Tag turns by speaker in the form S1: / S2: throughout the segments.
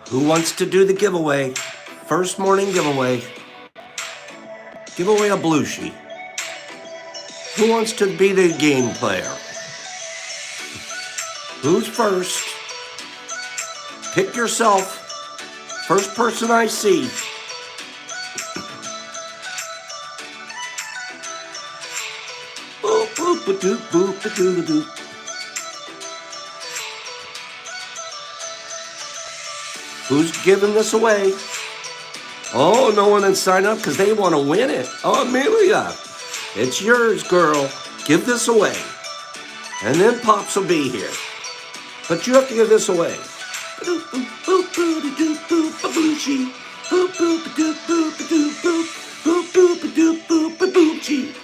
S1: Who wants to do the giveaway? First morning giveaway. Give away a blue sheet. Who wants to be the game player? Who's first? Pick yourself. First person I see. Boop, boop, a doop, boop, a doop, a doop. Who's giving this away? Oh, no one has signed up because they want to win it. Oh, Amelia, it's yours, girl. Give this away. And then Pops will be here. But you have to give this away. Boop, boop, boop, boop, doop, boop, a blue sheet. Boop, boop, a doop, boop, a doop, boop. Boop, boop, a doop, boop, a boop sheet.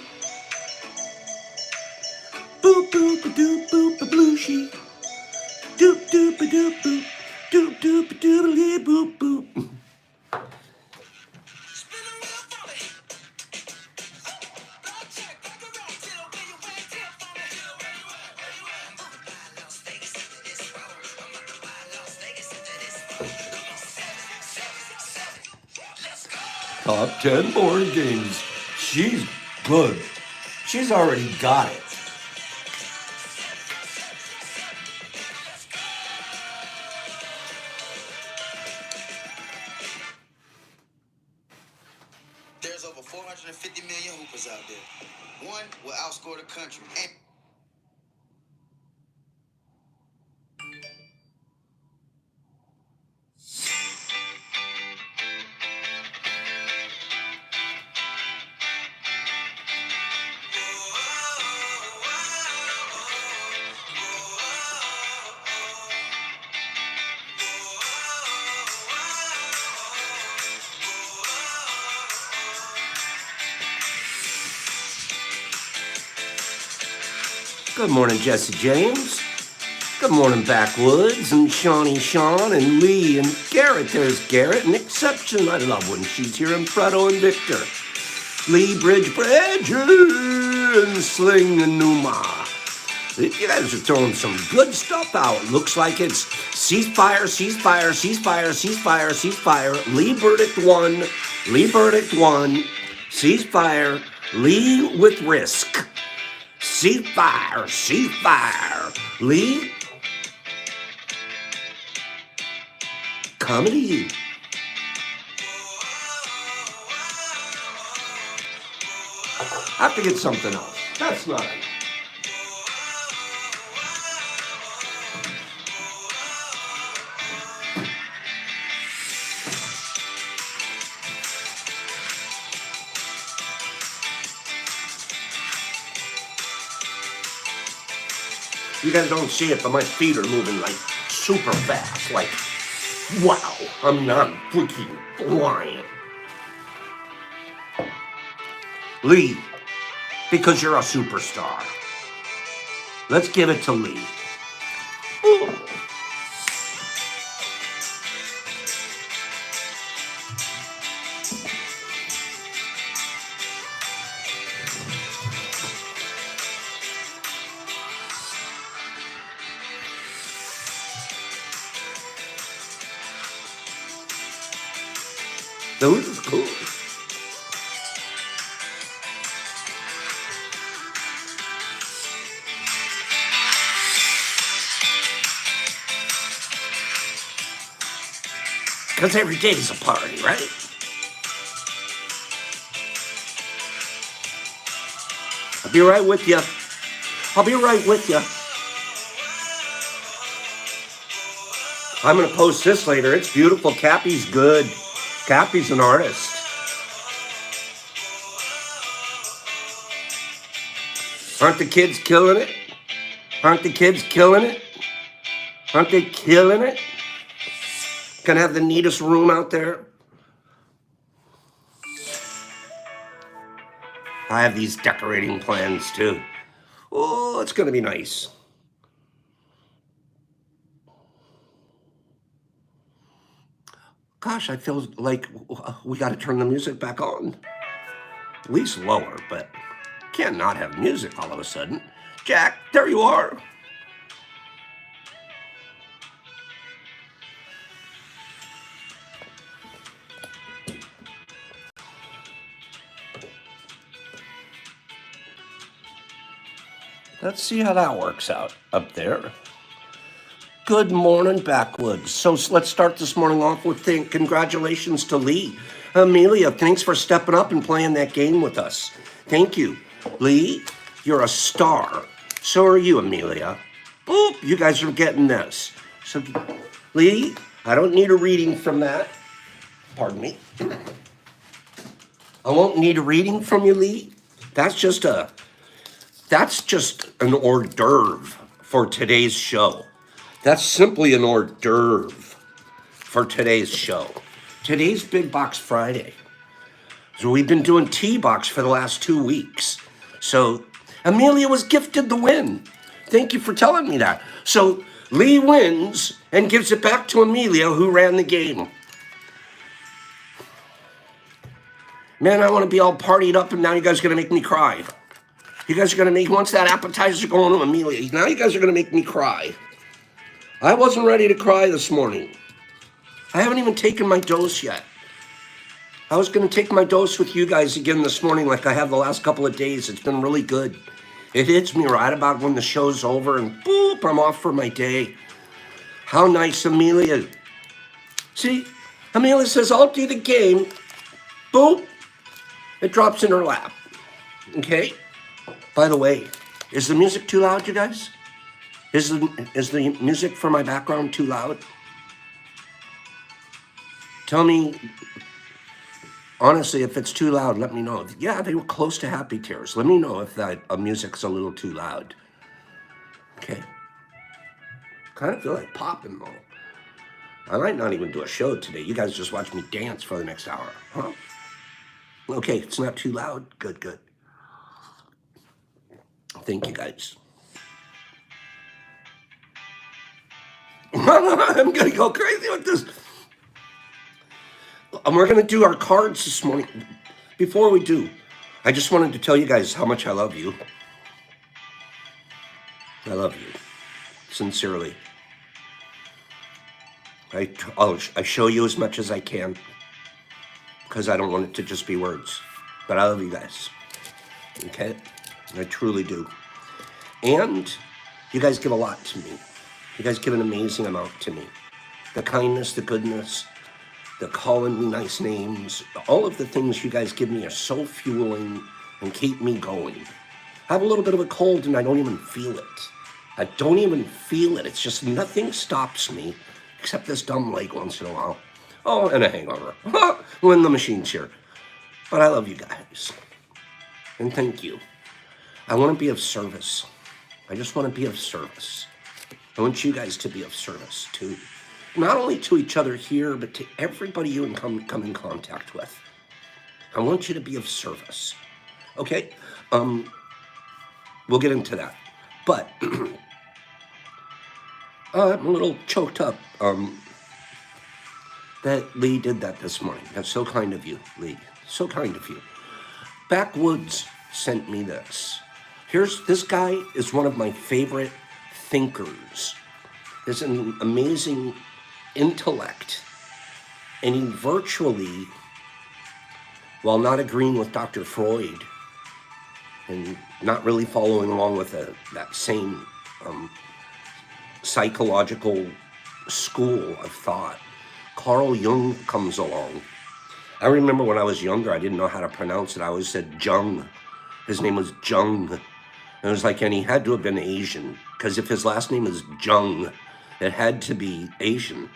S1: Boop, boop, a doop, boop, a blue sheet. Doop, doop, a doop, boop. Doop, doop, a doodly, boop, boop. Top 10 board games. She's good. She's already got it.
S2: There's over 450 million hoopers out there. One will outscore the country. And
S1: Good morning, Jesse James. Good morning, Backwoods, and Shawnee Sean, and Lee, and Garrett. There's Garrett, an exception. I love when she's here, and Fredo and Victor. Lee, Bridge, and Sling, and Numa. You guys are throwing some good stuff out. Looks like it's ceasefire, ceasefire, ceasefire, ceasefire, ceasefire. Lee Burdick won. Lee Burdick won. Ceasefire. Lee with risk. Ceasefire, ceasefire. Lee, coming to you. I have to get something else. That's not it. You guys don't see it, but my feet are moving like super fast. Like, wow, I'm not freaking flying. Lee, because you're a superstar. Let's give it to Lee. Ooh. Those is cool. Because every day's a party, right? I'll be right with you. I'll be right with you. I'm going to post this later. It's beautiful. Cappy's good. Cappy's an artist. Aren't the kids killing it? Aren't the kids killing it? Aren't they killing it? Gonna have the neatest room out there. I have these decorating plans too. Oh, it's gonna be nice. Gosh, I feel like we got to turn the music back on. At least lower, but can't not have music all of a sudden. Jack, there you are. Let's see how that works out up there. Good morning, Backwoods. So let's start this morning off with congratulations to Lee. Amelia, thanks for stepping up and playing that game with us. Thank you. Lee, you're a star. So are you, Amelia. Boop, you guys are getting this. So, Lee, I don't need a reading from that. Pardon me. I won't need a reading from you, Lee. That's just an hors d'oeuvre for today's show. That's simply an hors d'oeuvre for today's show. Today's Big Box Friday. So we've been doing T-Box for the last 2 weeks. So Amelia was gifted the win. Thank you for telling me that. So Lee wins and gives it back to Amelia, who ran the game. Man, I want to be all partied up, and now you guys are going to make me cry. You guys are going to make, once that appetizer going to Amelia, now you guys are going to make me cry. I wasn't ready to cry this morning. I haven't even taken my dose yet. I was going to take my dose with you guys again this morning like I have the last couple of days. It's been really good. It hits me right about when the show's over, and boop, I'm off for my day. How nice, Amelia. See, Amelia says, I'll do the game. Boop. It drops in her lap. Okay? By the way, is the music too loud, you guys? Is the music for my background too loud? Tell me, honestly, if it's too loud, let me know. Yeah, they were close to happy tears. Let me know if that music's a little too loud. Okay. Kind of feel like popping, though. I might not even do a show today. You guys just watch me dance for the next hour, huh? Okay, it's not too loud. Good, good. Thank you, guys. I'm going to go crazy with this. And we're going to do our cards this morning. Before we do, I just wanted to tell you guys how much I love you. I love you. Sincerely. I show you as much as I can, because I don't want it to just be words. But I love you guys. Okay? I truly do. And you guys give a lot to me. You guys give an amazing amount to me. The kindness, the goodness, the calling me nice names, all of the things you guys give me are so fueling and keep me going. I have a little bit of a cold and I don't even feel it. I don't even feel it. It's just nothing stops me except this dumb leg once in a while. Oh, and a hangover when the machine's here. But I love you guys. And thank you. I want to be of service. I just want to be of service. I want you guys to be of service too. Not only to each other here, but to everybody you come in contact with. I want you to be of service. Okay? We'll get into that. But I'm a little choked up. That Lee did that this morning. That's so kind of you, Lee. So kind of you. Backwoods sent me this. This guy is one of my favorite thinkers. There's an amazing intellect. And he virtually, while not agreeing with Dr. Freud and not really following along with that same psychological school of thought, Carl Jung comes along. I remember when I was younger, I didn't know how to pronounce it. I always said Jung. His name was Jung. And it was like, and he had to have been Asian, because if his last name is Jung, it had to be Asian,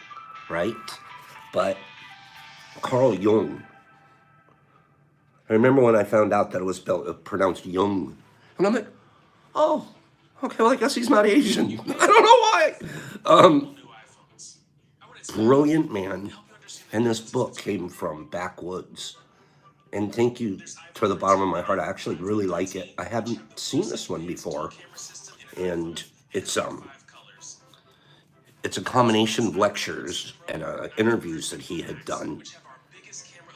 S1: right? But Carl Jung. I remember when I found out that it was pronounced Jung. And I'm like, oh, okay, well, I guess he's not Asian. I don't know why. Brilliant man. And this book came from Backwoods. And thank you to the bottom of my heart. I actually really like it. I haven't seen this one before. And it's a combination of lectures and interviews that he had done.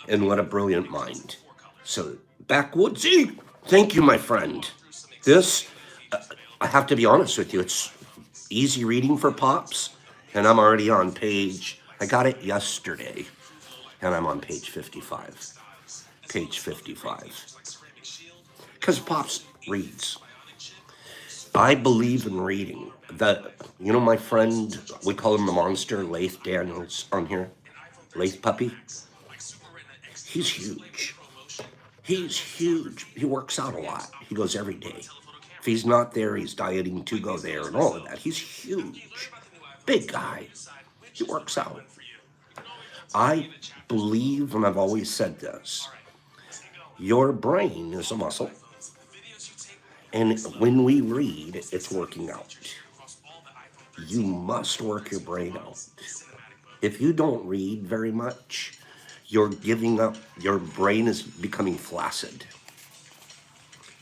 S1: And what a brilliant mind. So, Backwoodsy, thank you, my friend. This, I have to be honest with you, it's easy reading for pops. And I'm already on page, I got it yesterday. And I'm on page 55. Page 55. Because pops reads. I believe in reading. My friend, we call him the monster, Lath Daniels on here. Lath Puppy. He's huge. He's huge. He works out a lot. He goes every day. If he's not there, he's dieting to go there and all of that. He's huge. Big guy. He works out. I believe, and I've always said this, your brain is a muscle. And when we read, it's working out. You must work your brain out. If you don't read very much, you're giving up. Your brain is becoming flaccid.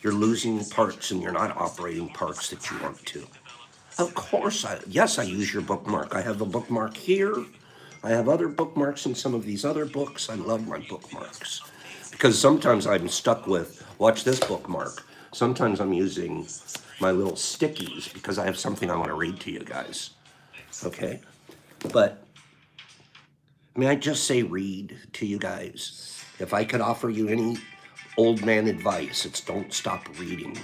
S1: You're losing parts and you're not operating parts that you want to. Of course, I use your bookmark. I have a bookmark here. I have other bookmarks in some of these other books. I love my bookmarks because sometimes I'm stuck with, watch this bookmark. Sometimes I'm using my little stickies because I have something I want to read to you guys. Okay? But may I just say read to you guys? If I could offer you any old man advice, it's don't stop reading.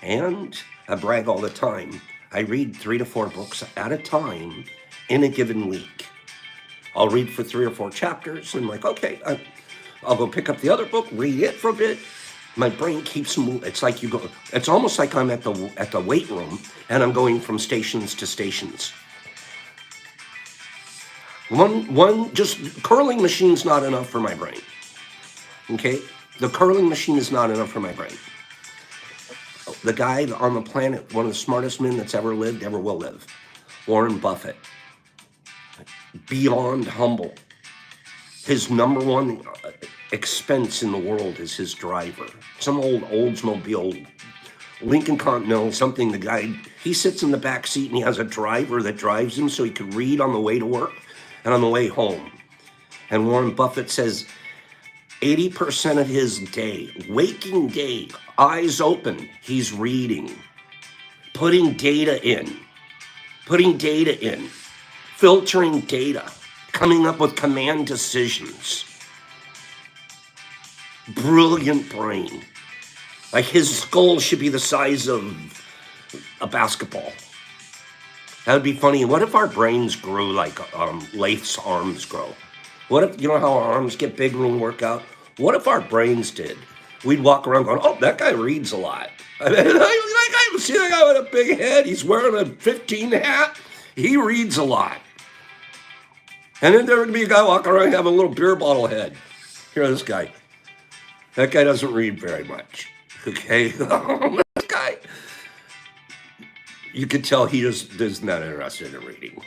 S1: And I brag all the time. I read 3 to 4 books at a time in a given week. I'll read for 3 or 4 chapters and I'm like, okay, I'll go pick up the other book, read it for a bit. My brain keeps moving. It's like it's almost like I'm at the weight room and I'm going from stations to stations. One just curling machine's not enough for my brain. Okay? The curling machine is not enough for my brain. The guy on the planet, one of the smartest men that's ever lived, ever will live, Warren Buffett. Beyond humble. His number one expense in the world is his driver. Some old Oldsmobile, Lincoln Continental, something. The guy, he sits in the back seat and he has a driver that drives him so he can read on the way to work and on the way home. And Warren Buffett says 80% of his day, waking day, eyes open, he's reading, putting data in, filtering data, coming up with command decisions. Brilliant brain. Like his skull should be the size of a basketball. That would be funny. What if our brains grew like Lath's arms grow? What if, you know how our arms get big when we work out? What if our brains did? We'd walk around going, oh, that guy reads a lot. I mean, see that guy with a big head? He's wearing a 15 hat. He reads a lot. And then there would be a guy walking around having a little beer bottle head. Here, this guy. That guy doesn't read very much. Okay? This guy. You could tell he just is not interested in reading.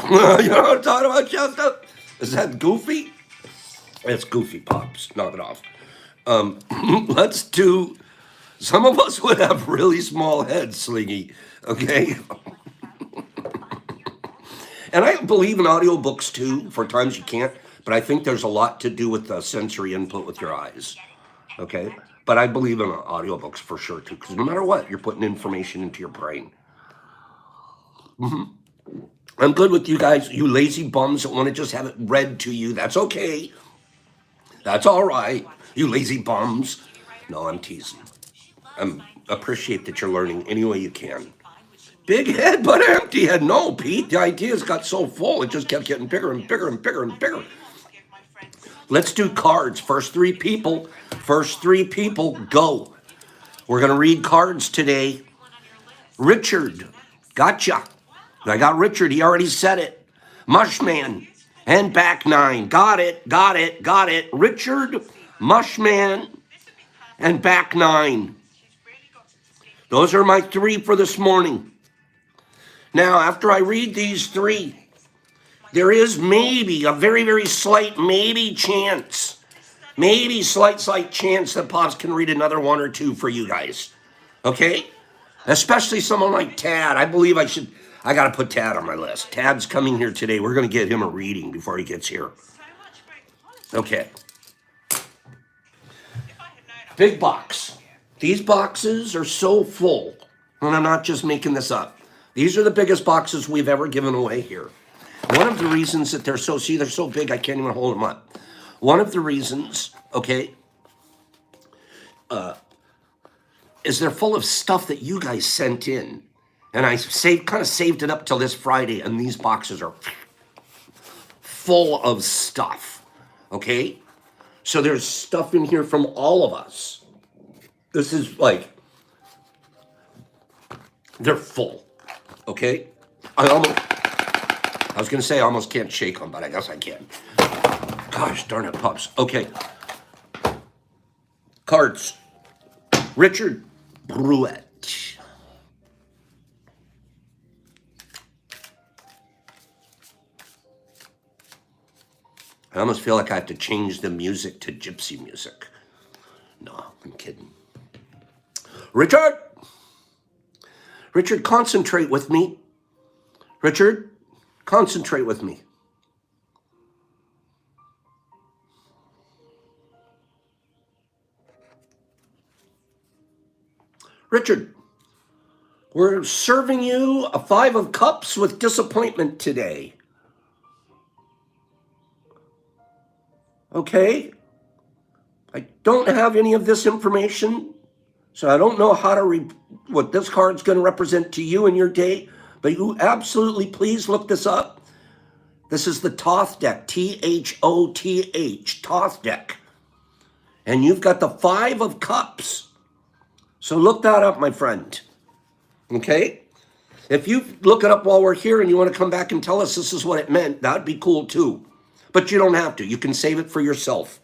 S1: You know what I'm talking about, Chester? Is that Goofy? It's Goofy Pops. Knock it off. Let's do... Some of us would have really small heads, Slingy. Okay? And I believe in audiobooks too, for times you can't, but I think there's a lot to do with the sensory input with your eyes, okay? But I believe in audiobooks for sure too, because no matter what, you're putting information into your brain. I'm good with you guys, you lazy bums that want to just have it read to you. That's okay. That's all right, you lazy bums. No, I'm teasing. I appreciate that you're learning any way you can. Big head, but empty head. No, Pete, the ideas got so full, it just kept getting bigger and bigger and bigger and bigger. Let's do cards. First three people, go. We're going to read cards today. Richard, gotcha. I got Richard, he already said it. Mushman and back 9. Got it. Richard, Mushman, and back 9. Those are my 3 for this morning. Now, after I read these 3, there is maybe a very, very slight chance that Pops can read another 1 or 2 for you guys. Okay? Especially someone like Tad. I believe I got to put Tad on my list. Tad's coming here today. We're going to get him a reading before he gets here. Okay. Big box. These boxes are so full, and I'm not just making this up. These are the biggest boxes we've ever given away here. One of the reasons that they're so big, I can't even hold them up. One of the reasons, okay, is they're full of stuff that you guys sent in. And I kind of saved it up till this Friday, and these boxes are full of stuff, okay? So there's stuff in here from all of us. This is like, they're full, okay? I was gonna say I almost can't shake them, but I guess I can. Gosh darn it, pups. Okay. Cards. Richard Bruette. I almost feel like I have to change the music to gypsy music. No, I'm kidding. Richard! Richard, concentrate with me. Richard, concentrate with me. Richard, we're serving you a 5 of cups with disappointment today. Okay? I don't have any of this information, so I don't know how to what this card's going to represent to you in your day, but you absolutely please look this up. This is the Thoth deck, T-H-O-T-H, Thoth deck. And you've got the 5 of cups. So look that up, my friend. Okay? If you look it up while we're here and you want to come back and tell us this is what it meant, that'd be cool too. But you don't have to. You can save it for yourself.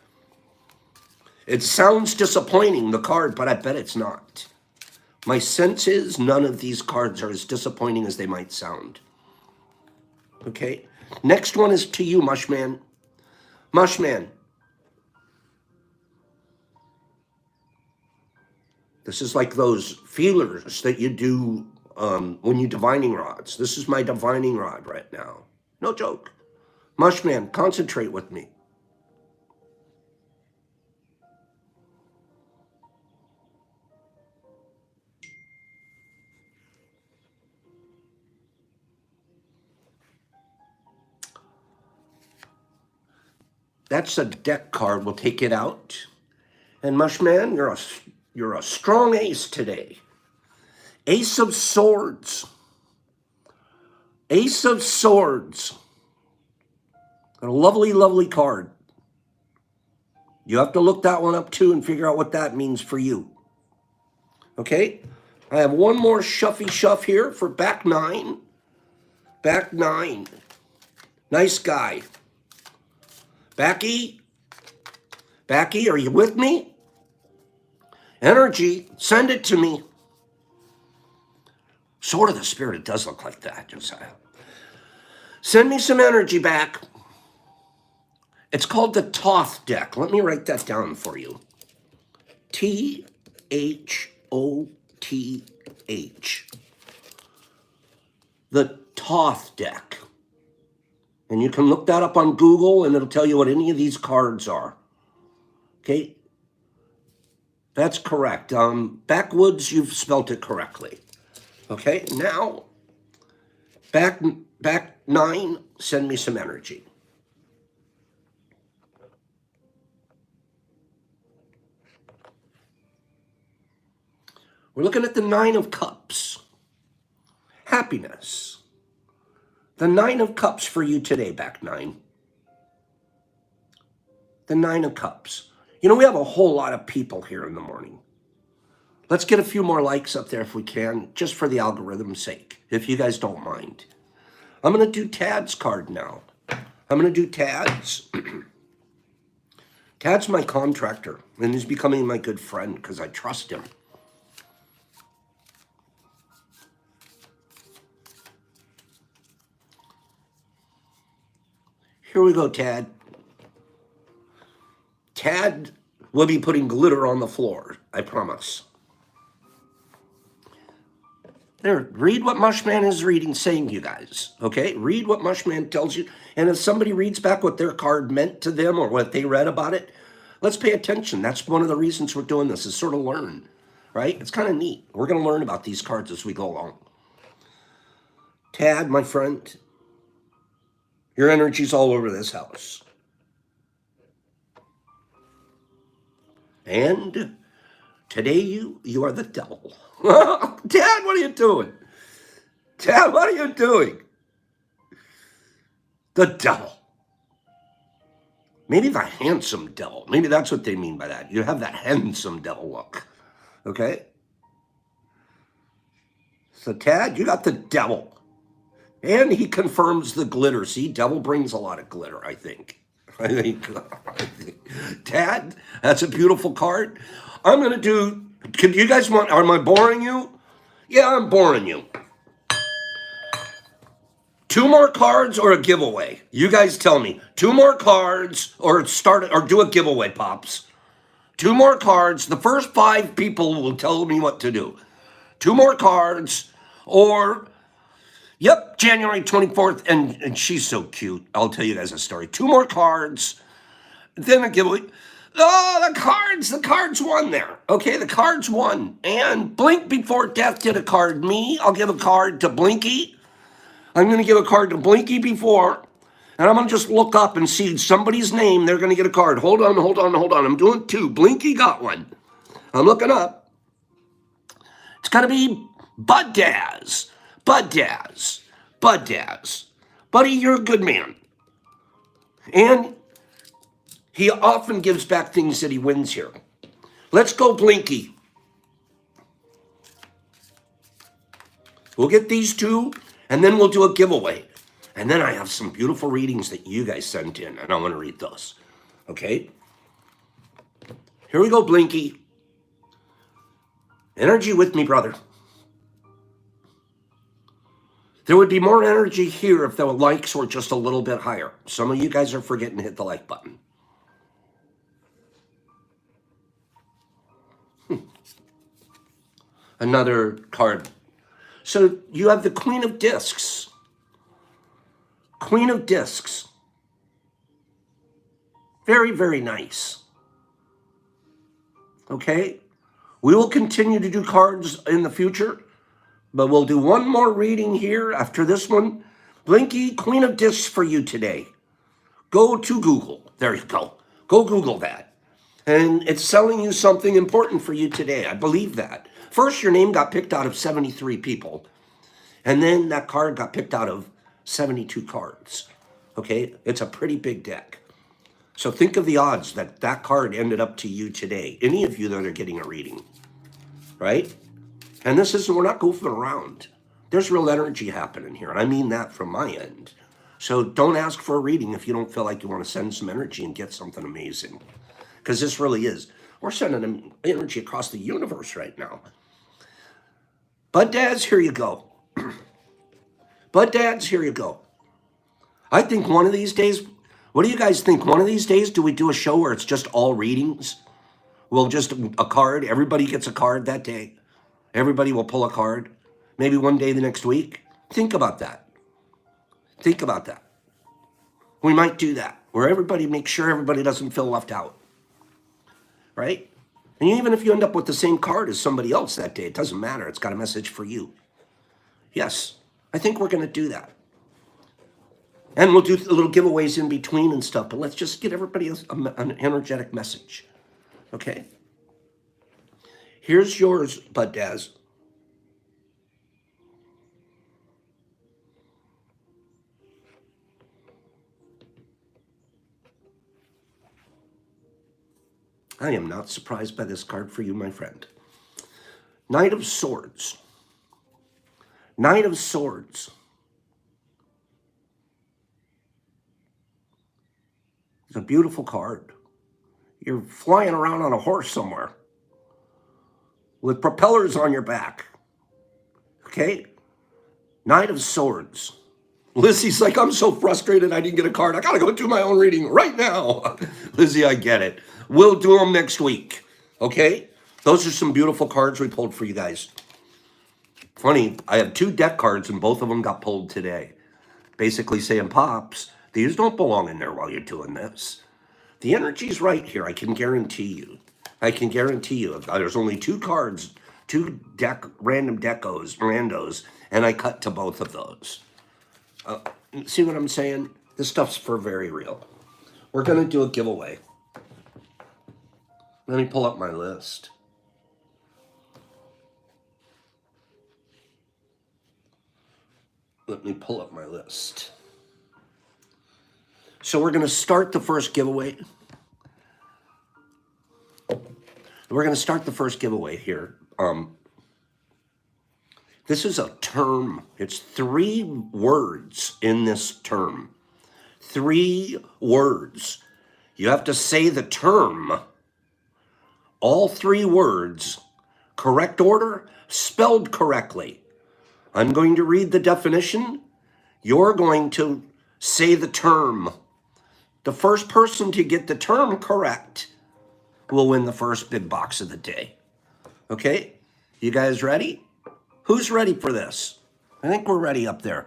S1: It sounds disappointing, the card, but I bet it's not. My sense is none of these cards are as disappointing as they might sound. Okay? Next one is to you, Mushman. Mushman. This is like those feelers that you do when you divining rods. This is my divining rod right now. No joke. Mushman, concentrate with me. That's a deck card. We'll take it out. And Mushman, you're a strong ace today. Ace of Swords. Ace of Swords. A lovely, lovely card. You have to look that one up too and figure out what that means for you. Okay? I have one more shuffy shuff here for back 9. Back 9. Nice guy. Backy? Backy, are you with me? Energy, send it to me. Sword of the Spirit, it does look like that, Josiah. Send me some energy back. It's called the Thoth deck. Let me write that down for you. T-H-O-T-H. The Thoth deck. And you can look that up on Google and it'll tell you what any of these cards are. Okay? That's correct. Backwoods, you've spelt it correctly. Okay, now, back 9, send me some energy. We're looking at the 9 of Cups. Happiness. The 9 of Cups for you today, back 9. The 9 of Cups. You know, we have a whole lot of people here in the morning. Let's get a few more likes up there if we can, just for the algorithm's sake, if you guys don't mind. I'm going to do Tad's card now. I'm going to do Tad's. Tad's my contractor, and he's becoming my good friend because I trust him. Here we go, Tad. Tad will be putting glitter on the floor, I promise. There, read what Mushman is saying to you guys, okay? Read what Mushman tells you. And if somebody reads back what their card meant to them or what they read about it, let's pay attention. That's one of the reasons we're doing this, is sort of learn, right? It's kind of neat. We're going to learn about these cards as we go along. Tad, my friend, your energy's all over this house. And Today you are the devil. Dad, what are you doing? Dad, what are you doing? The devil. Maybe the handsome devil. Maybe that's what they mean by that. You have that handsome devil look. Okay? So, Tad, you got the devil. And he confirms the glitter. See, devil brings a lot of glitter, I think. Tad, that's a beautiful card. I'm going to do, can you guys want, am I boring you? Yeah, I'm boring you. 2 more cards or a giveaway? You guys tell me. 2 more cards or do a giveaway, Pops. 2 more cards. The first 5 people will tell me what to do. 2 more cards or, yep, January 24th. And she's so cute. I'll tell you guys a story. 2 more cards, then a giveaway. Oh, the cards won there. Okay, the cards won. And Blink Before Death did a card. Me, I'll give a card to Blinky. I'm going to give a card to Blinky before, and I'm going to just look up and see somebody's name. They're going to get a card. Hold on. I'm doing 2. Blinky got one. I'm looking up. It's going to be Bud Daz. Buddy, you're a good man. And he often gives back things that he wins here. Let's go, Blinky. We'll get these 2. And then we'll do a giveaway. And then I have some beautiful readings that you guys sent in, and I want to read those. Okay? Here we go, Blinky. Energy with me, brother. There would be more energy here if the likes were just a little bit higher. Some of you guys are forgetting to hit the like button. Another card. So you have the Queen of Discs. Queen of Discs. Very, very nice. Okay? We will continue to do cards in the future, but we'll do one more reading here after this one. Blinky, Queen of Discs for you today. Go to Google. There you go. Go Google that. And it's selling you something important for you today. I believe that. First, your name got picked out of 73 people. And then that card got picked out of 72 cards. Okay? It's a pretty big deck. So think of the odds that that card ended up to you today. Any of you that are getting a reading. Right? And this is, we're not goofing around. There's real energy happening here. And I mean that from my end. So don't ask for a reading if you don't feel like you want to send some energy and get something amazing. Because this really is. We're sending energy across the universe right now. Bud Dads, here you go. Bud Dads, here you go. I think one of these days, what do you guys think? One of these days, do we do a show where it's just all readings? We'll just a card. Everybody gets a card that day. Everybody will pull a card. Maybe one day the next week. Think about that. Think about that. We might do that, where everybody makes sure everybody doesn't feel left out. Right? And even if you end up with the same card as somebody else that day, it doesn't matter. It's got a message for you. Yes, I think we're going to do that. And we'll do little giveaways in between and stuff, but let's just get everybody an energetic message. Okay? Here's yours, Bud Daz. I am not surprised by this card for you, my friend. Knight of Swords. Knight of Swords. It's a beautiful card. You're flying around on a horse somewhere with propellers on your back. Okay? Knight of Swords. Lizzie's like, I'm so frustrated I didn't get a card. I got to go do my own reading right now. Lizzie, I get it. We'll do them next week. Okay? Those are some beautiful cards we pulled for you guys. Funny, I have 2 deck cards and both of them got pulled today. Basically saying, Pops, these don't belong in there while you're doing this. The energy's right here, I can guarantee you. I can guarantee you. There's only 2 cards, 2 random randos, and I cut to both of those. See what I'm saying? This stuff's for very real. We're going to do a giveaway. Let me pull up my list. Let me pull up my list. So we're going to start the first giveaway. We're going to start the first giveaway here. This is a term. It's 3 words in this term. 3 words. You have to say the term, all 3 words, correct order, spelled correctly. I'm going to read the definition. You're going to say the term. The first person to get the term correct will win the first big box of the day. Okay? You guys ready? Who's ready for this? I think we're ready up there.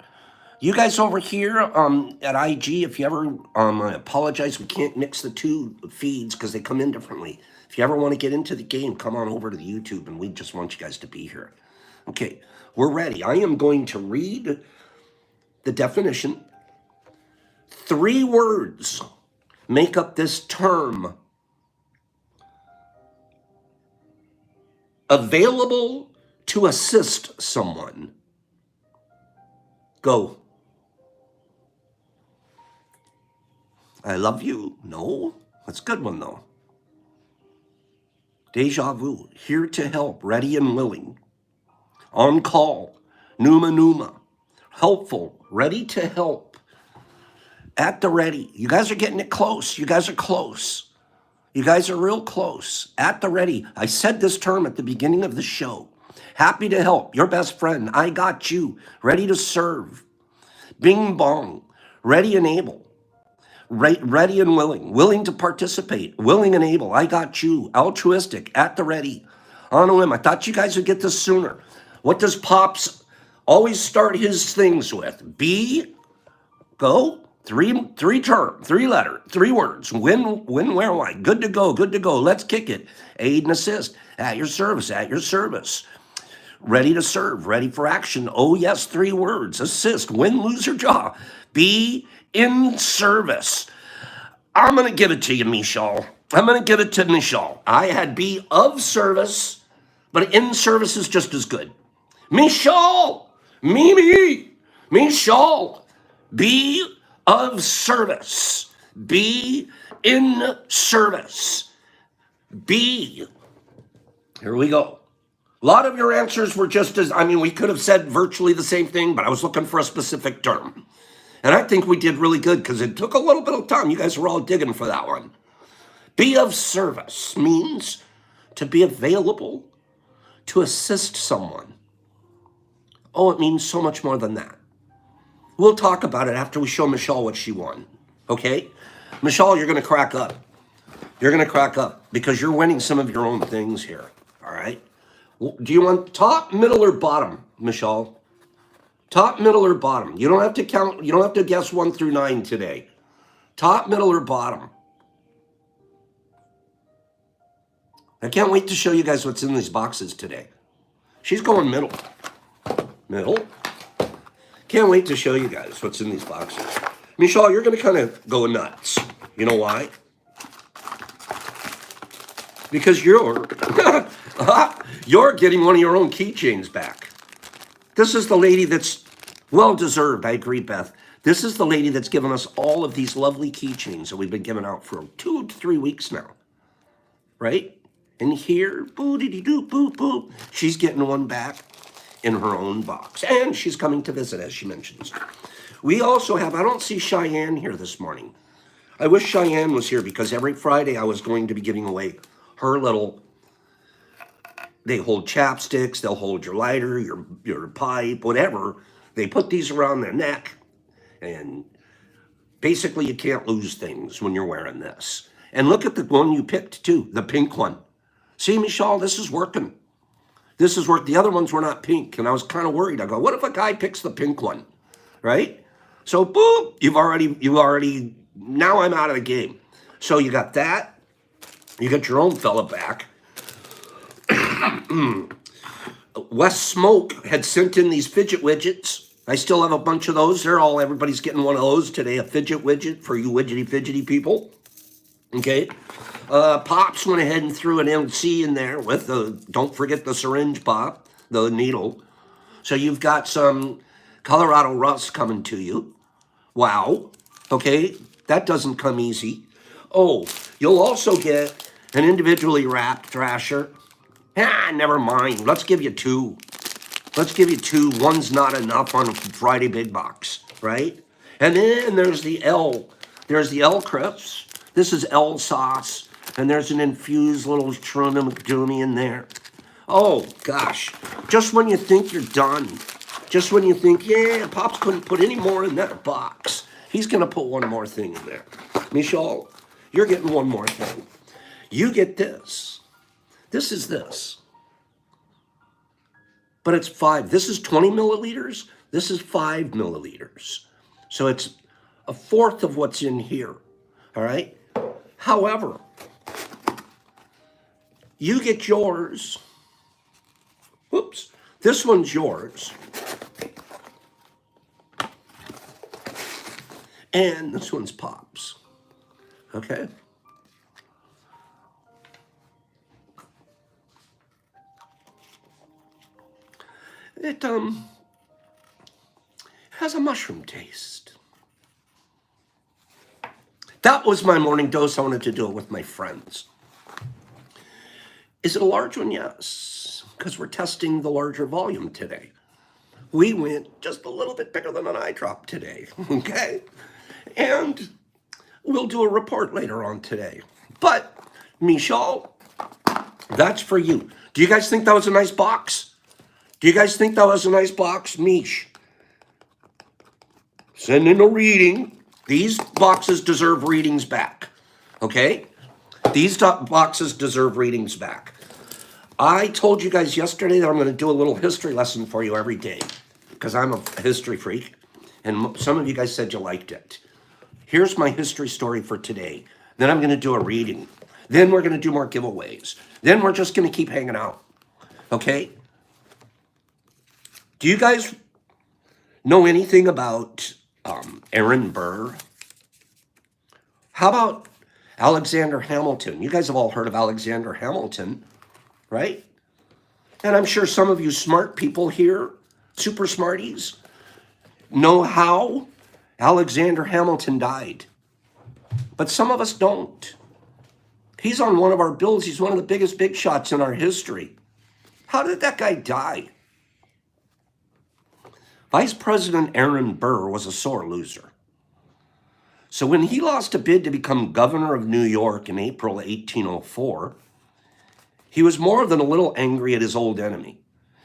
S1: You guys over here at IG, if you ever, I apologize, we can't mix the 2 feeds because they come in differently. If you ever want to get into the game, come on over to the YouTube, and we just want you guys to be here. Okay, we're ready. I am going to read the definition. 3 words make up this term. Available to assist someone. Go. I love you. No, that's a good one though. Deja vu. Here to help. Ready and willing. On call. Numa numa. Helpful. Ready to help. At the ready. You guys are getting it close. You guys are close. You guys are real close. At the ready. I said this term at the beginning of the show. Happy to help. Your best friend. I got you. Ready to serve. Bing bong. Ready and able. Ready and willing. Willing to participate. Willing and able. I got you. Altruistic. At the ready. On a whim. I thought you guys would get this sooner. What does Pops always start his things with? B. Go. 3 letter, 3 words. When, where, why. Good to go, good to go. Let's kick it. Aid and assist. At your service, at your service. Ready to serve, ready for action. Oh yes, 3 words. Assist, win, lose, or draw. Be in service. I'm going to give it to you, Michal. I'm going to give it to Michal. I had be of service, but in service is just as good. Michal, Mimi, Michal, be of service. Be in service. Be. Here we go. A lot of your answers were just as, we could have said virtually the same thing, but I was looking for a specific term. And I think we did really good because it took a little bit of time. You guys were all digging for that one. Be of service means to be available to assist someone. Oh, it means so much more than that. We'll talk about it after we show Michelle what she won, okay? Michelle, you're going to crack up. You're going to crack up because you're winning some of your own things here, all right? Do you want top, middle, or bottom, Michelle? Top, middle, or bottom? You don't have to count. You don't have to guess 1 through 9 today. Top, middle, or bottom? I can't wait to show you guys what's in these boxes today. She's going middle. Middle. Can't wait to show you guys what's in these boxes. Michelle, you're going to kind of go nuts. You know why? Because you're getting one of your own keychains back. This is the lady that's well-deserved. I agree, Beth. This is the lady that's given us all of these lovely keychains that we've been giving out for 2 to 3 weeks now. Right? And here, boo-dee-dee-doo, boop, boop. She's getting one back in her own box. And she's coming to visit, as she mentions. We also have, I don't see Cheyenne here this morning. I wish Cheyenne was here because every Friday I was going to be giving away her little, they hold chapsticks, they'll hold your lighter, your pipe, whatever. They put these around their neck. And basically you can't lose things when you're wearing this. And look at the one you picked too, the pink one. See, Michelle, this is working. This is work. The other ones were not pink, and I was kind of worried. I go, what if a guy picks the pink one, right? So, boop, you've already, now I'm out of the game. So you got that. You got your own fella back. West Smoke had sent in these fidget widgets. I still have a bunch of those. Everybody's getting one of those today, a fidget widget for you fidgety people. Okay. Pops went ahead and threw an MC in there with don't forget the syringe pop, the needle. So you've got some Colorado Russ coming to you. Wow. Okay, that doesn't come easy. Oh, you'll also get an individually wrapped Thrasher. Ah, never mind. Let's give you two. Let's give you two. One's not enough on a Friday big box, right? And then there's the L. There's the L crisps. This is L sauce. And there's an infused little Sherman McDoomy in there. Oh, gosh. Just when you think you're done. Just when you think, yeah, Pops couldn't put any more in that box. He's going to put one more thing in there. Michelle, you're getting one more thing. You get this. This is this. But it's 5. This is 20 milliliters. This is 5 milliliters. So it's a fourth of what's in here. All right? However, you get yours. Whoops. This one's yours. And this one's Pop's. Okay? It has a mushroom taste. That was my morning dose. I wanted to do it with my friends. Is it a large one? Yes, because we're testing the larger volume today. We went just a little bit bigger than an eye drop today, okay? And we'll do a report later on today. But, Michelle, that's for you. Do you guys think that was a nice box? Do you guys think that was a nice box? Mish, send in a reading. These boxes deserve readings back, okay? These boxes deserve readings back. I told you guys yesterday that I'm going to do a little history lesson for you every day because I'm a history freak, and some of you guys said you liked it. Here's my history story for today. Then I'm going to do a reading. Then we're going to do more giveaways. Then we're just going to keep hanging out, okay? Do you guys know anything about Aaron Burr? How about Alexander Hamilton? You guys have all heard of Alexander Hamilton, right? And I'm sure some of you smart people here, super smarties, know how Alexander Hamilton died. But some of us don't. He's on one of our bills. He's one of the biggest big shots in our history. How did that guy die? Vice President Aaron Burr was a sore loser. So when he lost a bid to become governor of New York in April 1804, he was more than a little angry at his old enemy.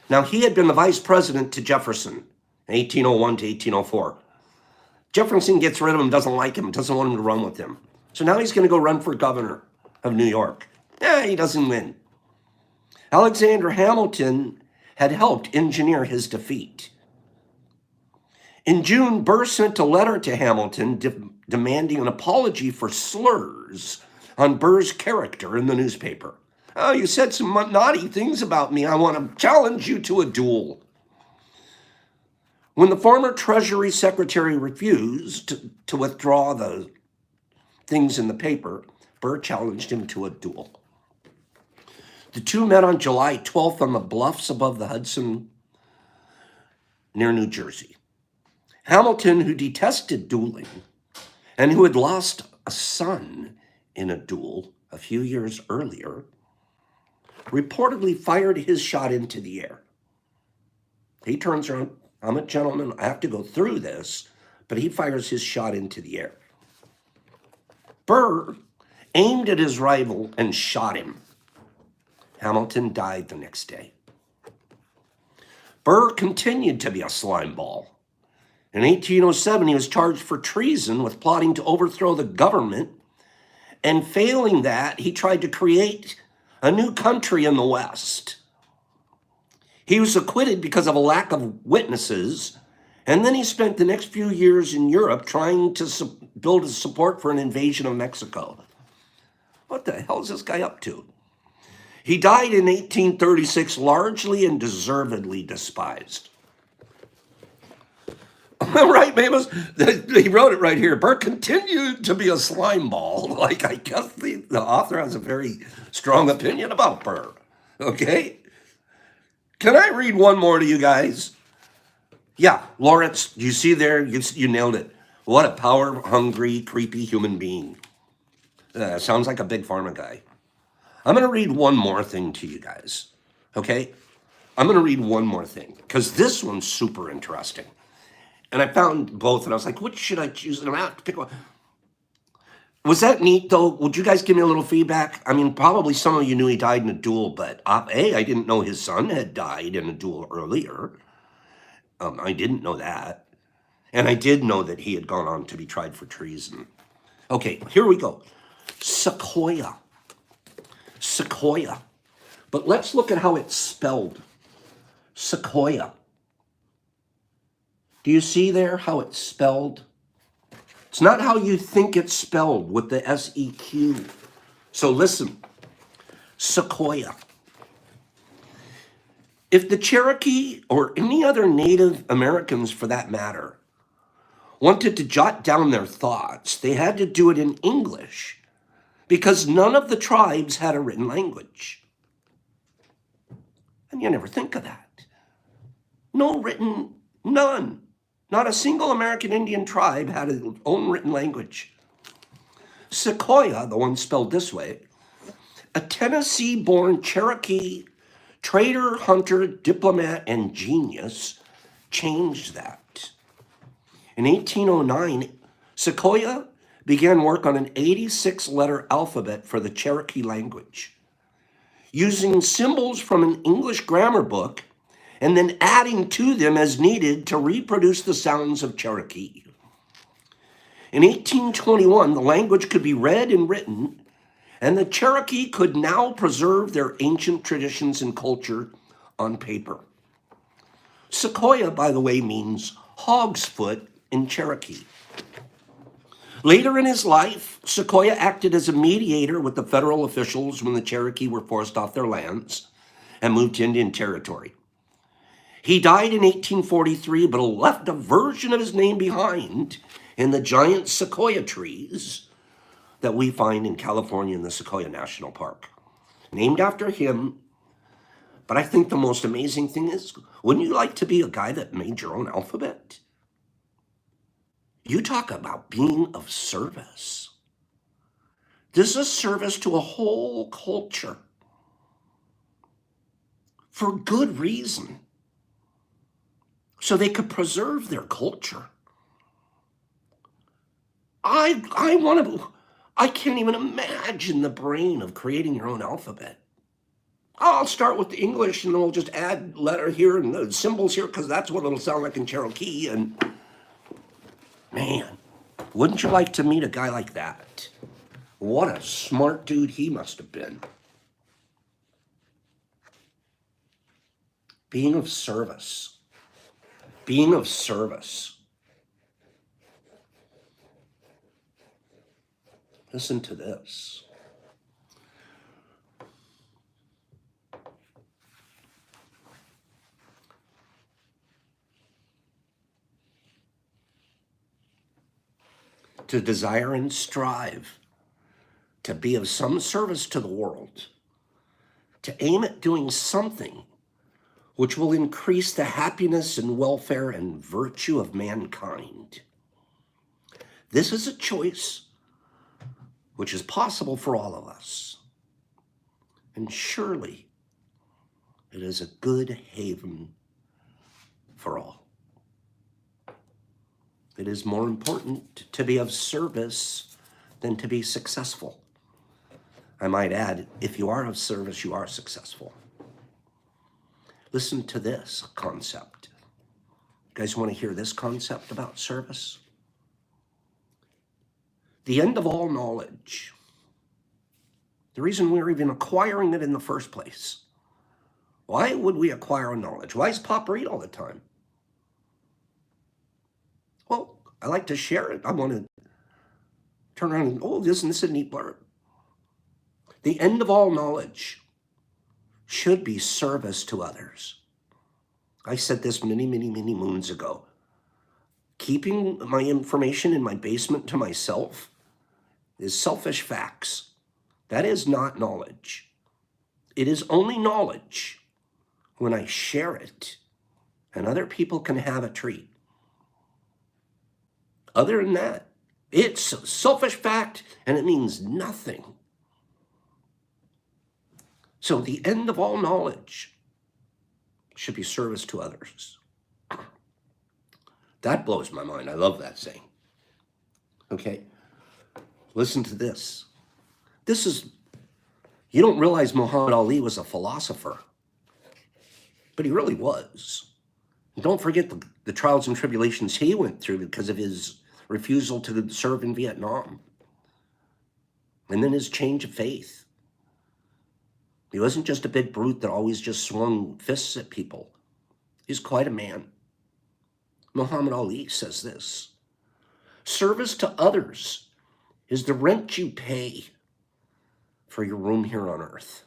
S1: Now, he had been the vice president to Jefferson, 1801 to 1804. Jefferson gets rid of him, doesn't like him, doesn't want him to run with him. So now he's going to go run for governor of New York. He doesn't win. Alexander Hamilton had helped engineer his defeat. In June, Burr sent a letter to Hamilton demanding an apology for slurs on Burr's character in the newspaper. Oh, you said some naughty things about me. I want to challenge you to a duel. When the former Treasury Secretary refused to withdraw the things in the paper, Burr challenged him to a duel. The two met on July 12th on the bluffs above the Hudson near New Jersey. Hamilton, who detested dueling and who had lost a son in a duel a few years earlier, reportedly fired his shot into the air. He turns around. I'm a gentleman. I have to go through this, but he fires his shot into the air. Burr aimed at his rival and shot him. Hamilton died the next day. Burr continued to be a slime ball. In 1807, he was charged for treason with plotting to overthrow the government, and failing that, he tried to create a new country in the West. He was acquitted because of a lack of witnesses, and then he spent the next few years in Europe trying to build his support for an invasion of Mexico. What the hell is this guy up to? He died in 1836, largely and deservedly despised. Right, Mamus? He wrote it right here. Burr continued to be a slime ball. Like, I guess the author has a very strong opinion about Burr. Okay? Can I read one more to you guys? Yeah, Lawrence, you see there? You nailed it. What a power-hungry, creepy human being. Sounds like a big pharma guy. I'm going to read one more thing to you guys. Okay? I'm going to read one more thing because this one's super interesting. And I found both, and I was like, which should I choose? And I'm out to pick one. Was that neat, though? Would you guys give me a little feedback? I mean, probably some of you knew he died in a duel, but I didn't know his son had died in a duel earlier. I didn't know that. And I did know that he had gone on to be tried for treason. Okay, here we go. Sequoia. Sequoia. But let's look at how it's spelled. Sequoia. Do you see there how it's spelled? It's not how you think it's spelled with the S-E-Q. So listen, Sequoia. If the Cherokee or any other Native Americans for that matter wanted to jot down their thoughts, they had to do it in English because none of the tribes had a written language. And you never think of that. No written, none. Not a single American Indian tribe had its own written language. Sequoia, the one spelled this way, a Tennessee-born Cherokee trader, hunter, diplomat, and genius, changed that. In 1809, Sequoia began work on an 86-letter alphabet for the Cherokee language, using symbols from an English grammar book and then adding to them as needed to reproduce the sounds of Cherokee. In 1821, the language could be read and written, and the Cherokee could now preserve their ancient traditions and culture on paper. Sequoia, by the way, means hog's foot in Cherokee. Later in his life, Sequoia acted as a mediator with the federal officials when the Cherokee were forced off their lands and moved to Indian Territory. He died in 1843, but left a version of his name behind in the giant sequoia trees that we find in California in the Sequoia National Park. Named after him. But I think the most amazing thing is, wouldn't you like to be a guy that made your own alphabet? You talk about being of service. This is service to a whole culture for good reason, so they could preserve their culture. I can't even imagine the brain of creating your own alphabet. I'll start with the English and then we'll just add letter here and the symbols here because that's what it'll sound like in Cherokee. And man, wouldn't you like to meet a guy like that? What a smart dude he must have been. Being of service. Being of service. Listen to this. To desire and strive to be of some service to the world, to aim at doing something which will increase the happiness and welfare and virtue of mankind. This is a choice which is possible for all of us. And surely it is a good haven for all. It is more important to be of service than to be successful. I might add, if you are of service, you are successful. Listen to this concept. You guys want to hear this concept about service? The end of all knowledge. The reason we're even acquiring it in the first place. Why would we acquire knowledge? Why does Pop read all the time? Well, I like to share it. I want to turn around and, oh, isn't this a neat blurb? The end of all knowledge should be service to others. I said this many, many, many moons ago. Keeping my information in my basement to myself is selfish facts. That is not knowledge. It is only knowledge when I share it and other people can have a treat. Other than that, it's a selfish fact and it means nothing. So the end of all knowledge should be service to others. That blows my mind. I love that saying. Okay, listen to this. You don't realize Muhammad Ali was a philosopher, but he really was. And don't forget the trials and tribulations he went through because of his refusal to serve in Vietnam. And then his change of faith. He wasn't just a big brute that always just swung fists at people. He's quite a man. Muhammad Ali says this: service to others is the rent you pay for your room here on earth.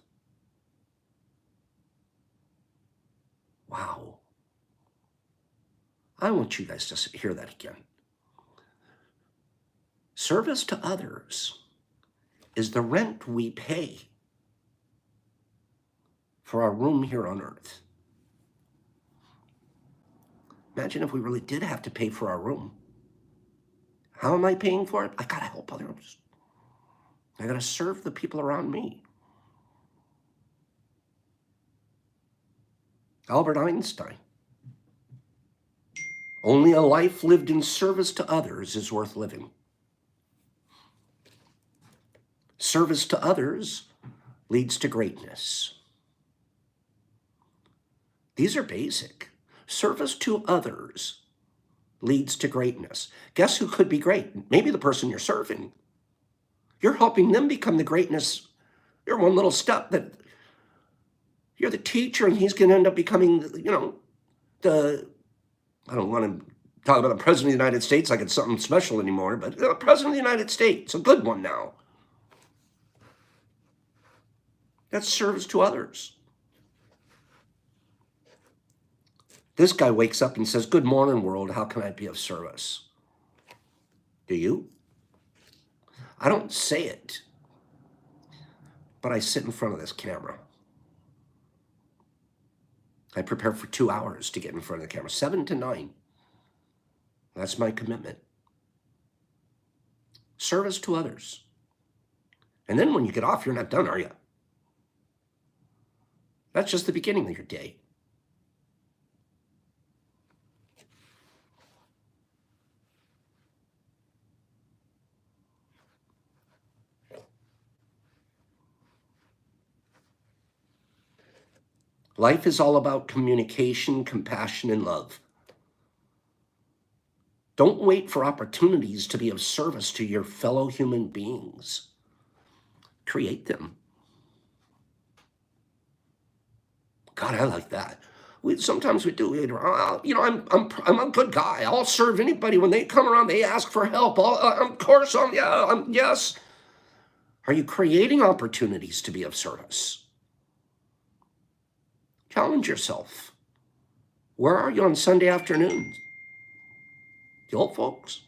S1: Wow. I want you guys to hear that again. Service to others is the rent we pay for our room here on earth. Imagine if we really did have to pay for our room. How am I paying for it? I gotta help others. I gotta serve the people around me. Albert Einstein. Only a life lived in service to others is worth living. Service to others leads to greatness. These are basic. Service to others leads to greatness. Guess who could be great? Maybe the person you're serving. You're helping them become the greatness. You're one little step that you're the teacher and he's going to end up becoming, I don't want to talk about the President of the United States like it's something special anymore, but the President of the United States, a good one now. That's service to others. This guy wakes up and says, "Good morning, world. How can I be of service?" Do you? I don't say it, but I sit in front of this camera. I prepare for 2 hours to get in front of the camera, 7 to 9. That's my commitment. Service to others. And then when you get off, you're not done, are you? That's just the beginning of your day. Life is all about communication, compassion, and love. Don't wait for opportunities to be of service to your fellow human beings. Create them. God, I like that. Sometimes we do. I'm a good guy. I'll serve anybody when they come around. They ask for help. Yes. Are you creating opportunities to be of service? Challenge yourself. Where are you on Sunday afternoons? The old folks.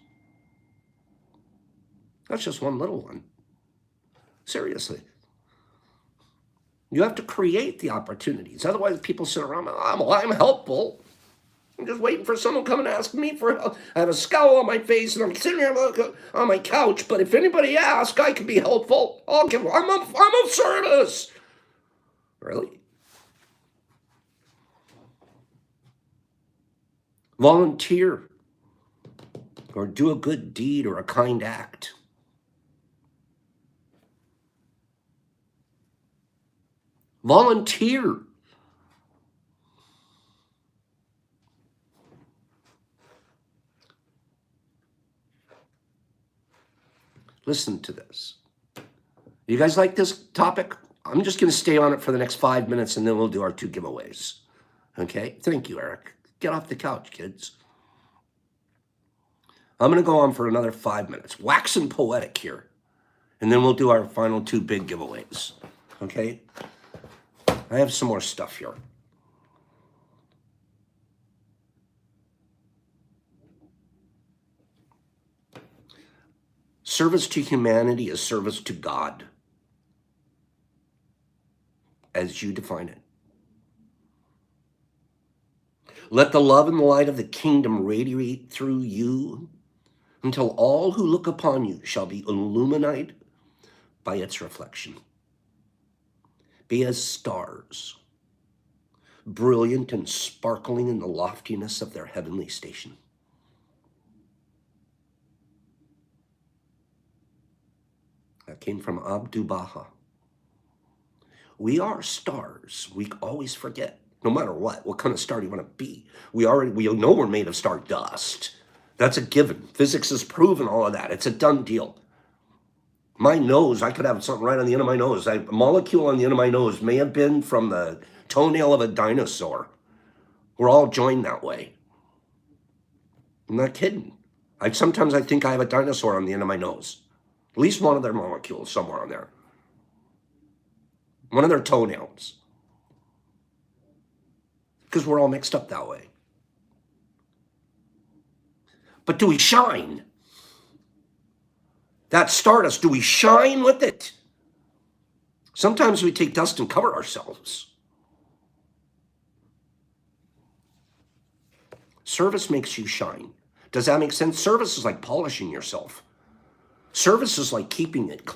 S1: That's just one little one. Seriously. You have to create the opportunities. Otherwise, people sit around, I'm helpful. I'm just waiting for someone to come and ask me for help. I have a scowl on my face and I'm sitting here on my couch, but if anybody asks, I can be helpful. I'm of service. Really? Volunteer or do a good deed or a kind act. Volunteer. Listen to this. You guys like this topic? I'm just going to stay on it for the next 5 minutes and then we'll do our 2 giveaways. Okay? Thank you, Eric. Get off the couch, kids. I'm going to go on for another 5 minutes. Waxing poetic here. And then we'll do our final 2 big giveaways. Okay? I have some more stuff here. Service to humanity is service to God, as you define it. Let the love and the light of the kingdom radiate through you until all who look upon you shall be illuminated by its reflection. Be as stars, brilliant and sparkling in the loftiness of their heavenly station. That came from Abdu'l-Baha. We are stars. We always forget, no matter what kind of star do you want to be. We know we're made of star dust. That's a given. Physics has proven all of that. It's a done deal. My nose, I could have something right on the end of my nose. A molecule on the end of my nose may have been from the toenail of a dinosaur. We're all joined that way. I'm not kidding. Sometimes I think I have a dinosaur on the end of my nose. At least one of their molecules somewhere on there. One of their toenails. Because we're all mixed up that way. But do we shine? That stardust, do we shine with it? Sometimes we take dust and cover ourselves. Service makes you shine. Does that make sense? Service is like polishing yourself. Service is like keeping it.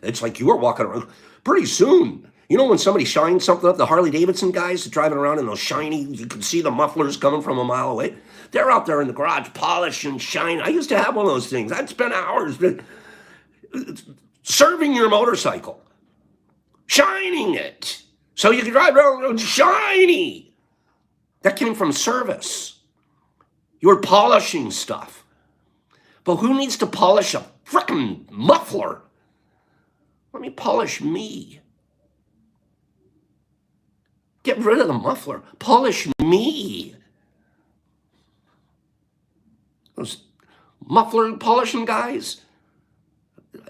S1: It's like you are walking around. Pretty soon, you know when somebody shines something up, the Harley Davidson guys driving around in those shiny, you can see the mufflers coming from a mile away. They're out there in the garage polishing, shining. I used to have one of those things. I'd spend hours serving your motorcycle, shining it, so you can drive around shiny. That came from service. You were polishing stuff. But who needs to polish a frickin' muffler? Let me polish me. Get rid of the muffler. Polish me. Those muffler polishing guys,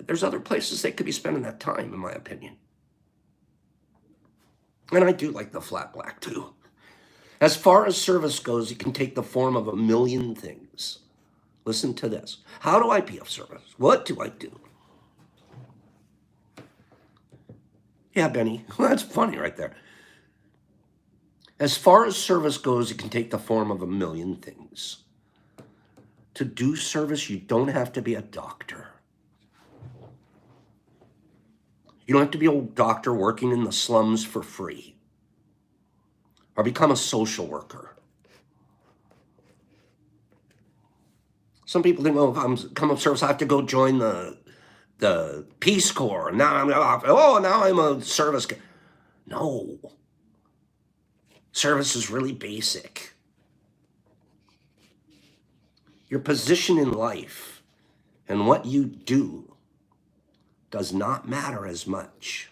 S1: there's other places they could be spending that time, in my opinion. And I do like the flat black, too. As far as service goes, it can take the form of a million things. Listen to this. How do I be of service? What do I do? Yeah, Benny, that's funny right there. As far as service goes, it can take the form of a million things. To do service, you don't have to be a doctor. You don't have to be a doctor working in the slums for free. Or become a social worker. Some people think, well, if I'm come of service, I have to go join the Peace Corps. Now I'm a service guy. No. Service is really basic. Your position in life and what you do does not matter as much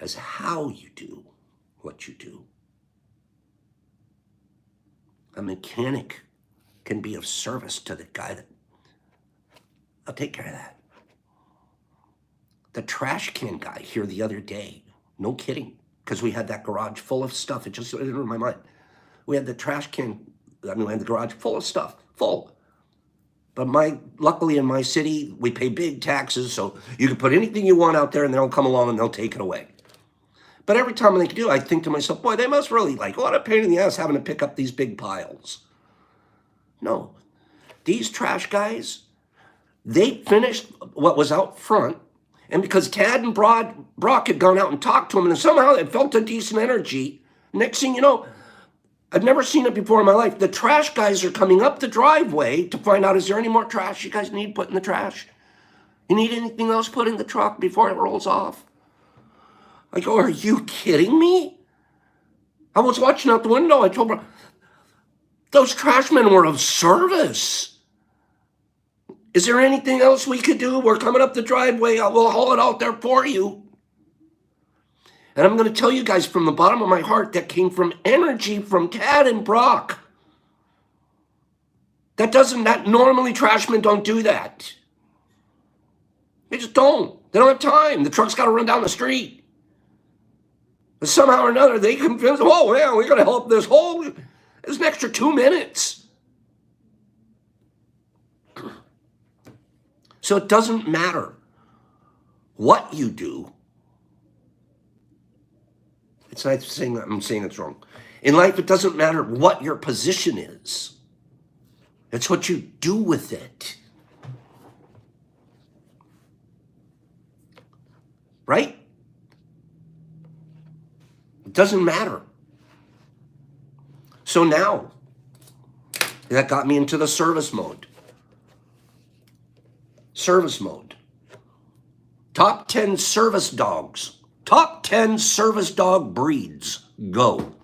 S1: as how you do what you do. A mechanic can be of service to the guy that, I'll take care of that. The trash can guy here the other day, no kidding, because we had that garage full of stuff. It just entered my mind. We had the we had the garage full of stuff, full. But luckily in my city, we pay big taxes, so you can put anything you want out there and they'll come along and they'll take it away. But every time they do, I think to myself, boy, they must really what a pain in the ass having to pick up these big piles. No, these trash guys, they finished what was out front, and because Tad and Brock had gone out and talked to them, and somehow they felt a decent energy, next thing you know, I've never seen it before in my life. The trash guys are coming up the driveway to find out, is there any more trash you guys need put in the trash? You need anything else put in the truck before it rolls off? I go, are you kidding me? I was watching out the window. I told her, those trash men were of service. Is there anything else we could do? We're coming up the driveway. We'll haul it out there for you. And I'm going to tell you guys from the bottom of my heart, that came from energy from Tad and Brock. That normally trash men don't do that. They just don't. They don't have time. The truck's got to run down the street. But somehow or another, they convince, oh, yeah, we're going to help this whole, it's an extra 2 minutes. So it doesn't matter what you do. It's not saying that I'm saying it's wrong. In life, it doesn't matter what your position is. It's what you do with it. Right? It doesn't matter. So now, that got me into the service mode. Service mode. Top 10 service dogs. Top 10 service dog breeds. Go.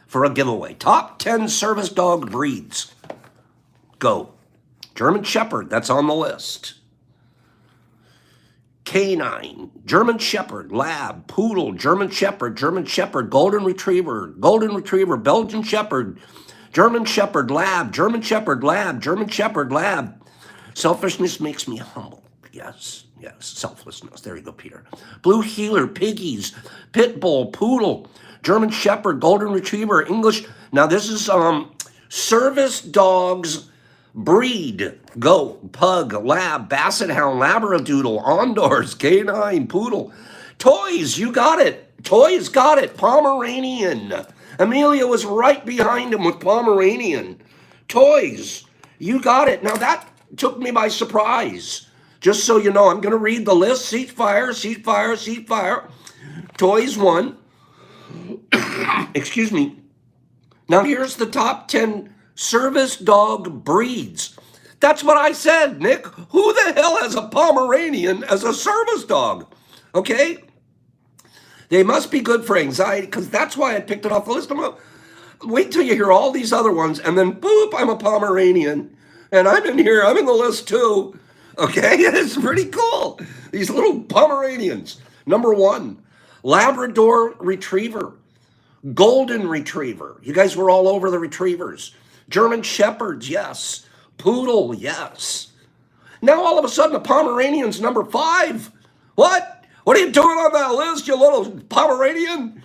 S1: For a giveaway. Top 10 service dog breeds. Go. German Shepherd, that's on the list. Canine, German Shepherd, Lab, Poodle, German Shepherd, Golden Retriever, Belgian Shepherd, German Shepherd, Lab, German Shepherd, Lab, German Shepherd, Lab. Selfishness makes me humble. Yes, selflessness. There you go, Peter. Blue Heeler, Piggies, Pit Bull, Poodle, German Shepherd, Golden Retriever, English. Now this is service dogs breed. Go. Pug, Lab, Basset Hound, Labradoodle, Ondors, Canine, Poodle. Toys, you got it. Toys got it. Pomeranian. Amelia was right behind him with Pomeranian. Toys, you got it. Now that took me by surprise. Just so you know, I'm going to read the list. Seat fire. Toys won. Excuse me. Now here's the top 10 service dog breeds. That's what I said, Nick. Who the hell has a Pomeranian as a service dog? Okay? They must be good for anxiety, because that's why I picked it off the list. Wait till you hear all these other ones, and then boop, I'm a Pomeranian. And I'm in here, I'm in the list too. Okay, it's pretty cool. These little Pomeranians. Number 1, Labrador Retriever. Golden Retriever. You guys were all over the retrievers. German Shepherds, yes. Poodle, yes. Now all of a sudden the Pomeranian's number 5. What? What are you doing on that list, you little Pomeranian?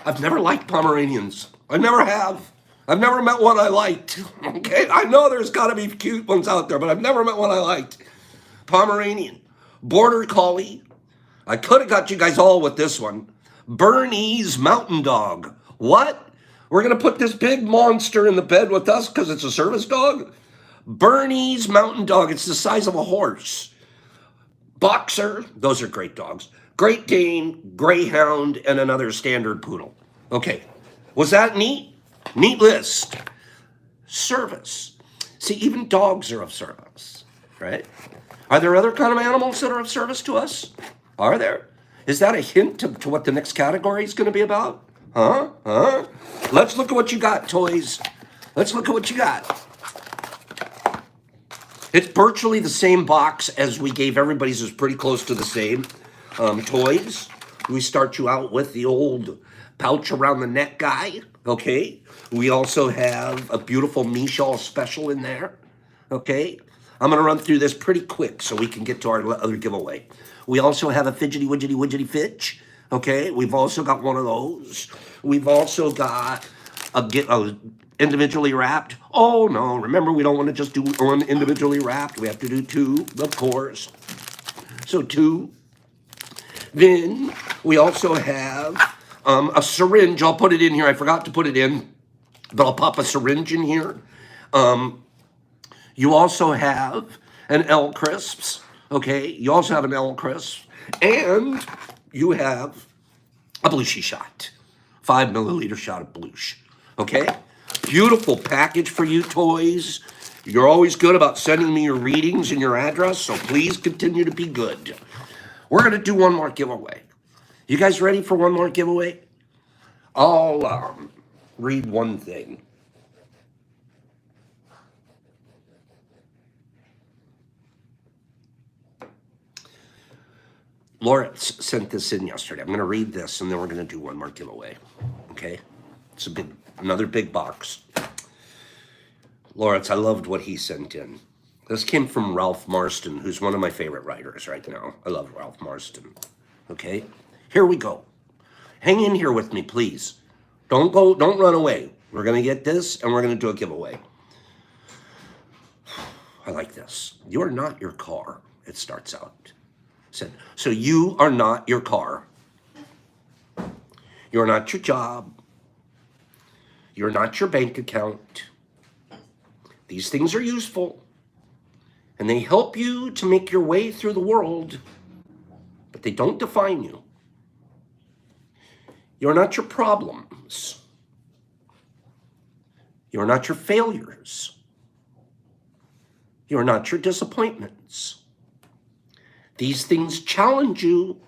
S1: I've never liked Pomeranians. I never have. I've never met one I liked. Okay, I know there's got to be cute ones out there, but I've never met one I liked. Pomeranian. Border Collie. I could have got you guys all with this one. Bernese Mountain Dog. What? We're going to put this big monster in the bed with us because it's a service dog? Bernese Mountain Dog. It's the size of a horse. Boxer. Those are great dogs. Great Dane, Greyhound, and another standard poodle. Okay. Was that neat? Neat list. Service. See, even dogs are of service, right? Are there other kind of animals that are of service to us? Are there? Is that a hint to what the next category is going to be about? Huh? Let's look at what you got, toys. Let's look at what you got. It's virtually the same box as we gave everybody's. Is pretty close to the same. Toys. We start you out with the old pouch around the neck guy. Okay. We also have a beautiful Michal special in there. Okay. I'm going to run through this pretty quick so we can get to our other giveaway. We also have a Fidgety Widgety Fitch. Okay. We've also got one of those. We've also got a individually wrapped. Oh, no. Remember, we don't want to just do one individually wrapped. We have to do 2, of course. So 2. Then we also have a syringe. I'll put it in here. I forgot to put it in, but I'll pop a syringe in here. You also have an L Crisps. Okay. You also have an L Crisp. And you have a Blueshy shot. 5 milliliter shot of Blush. Okay. Beautiful package for you, toys. You're always good about sending me your readings and your address, so please continue to be good. We're going to do one more giveaway. You guys ready for one more giveaway? I'll read one thing. Lawrence sent this in yesterday. I'm going to read this, and then we're going to do one more giveaway. Okay? It's another big box. Lawrence, I loved what he sent in. This came from Ralph Marston, who's one of my favorite writers right now. I love Ralph Marston. Okay? Here we go. Hang in here with me, please. Don't run away. We're going to get this, and we're going to do a giveaway. I like this. You are not your car, it starts out. So you are not your car. You're not your job. You're not your bank account. These things are useful, and they help you to make your way through the world, but they don't define you. You're not your problems. You're not your failures. You're not your disappointments. These things challenge you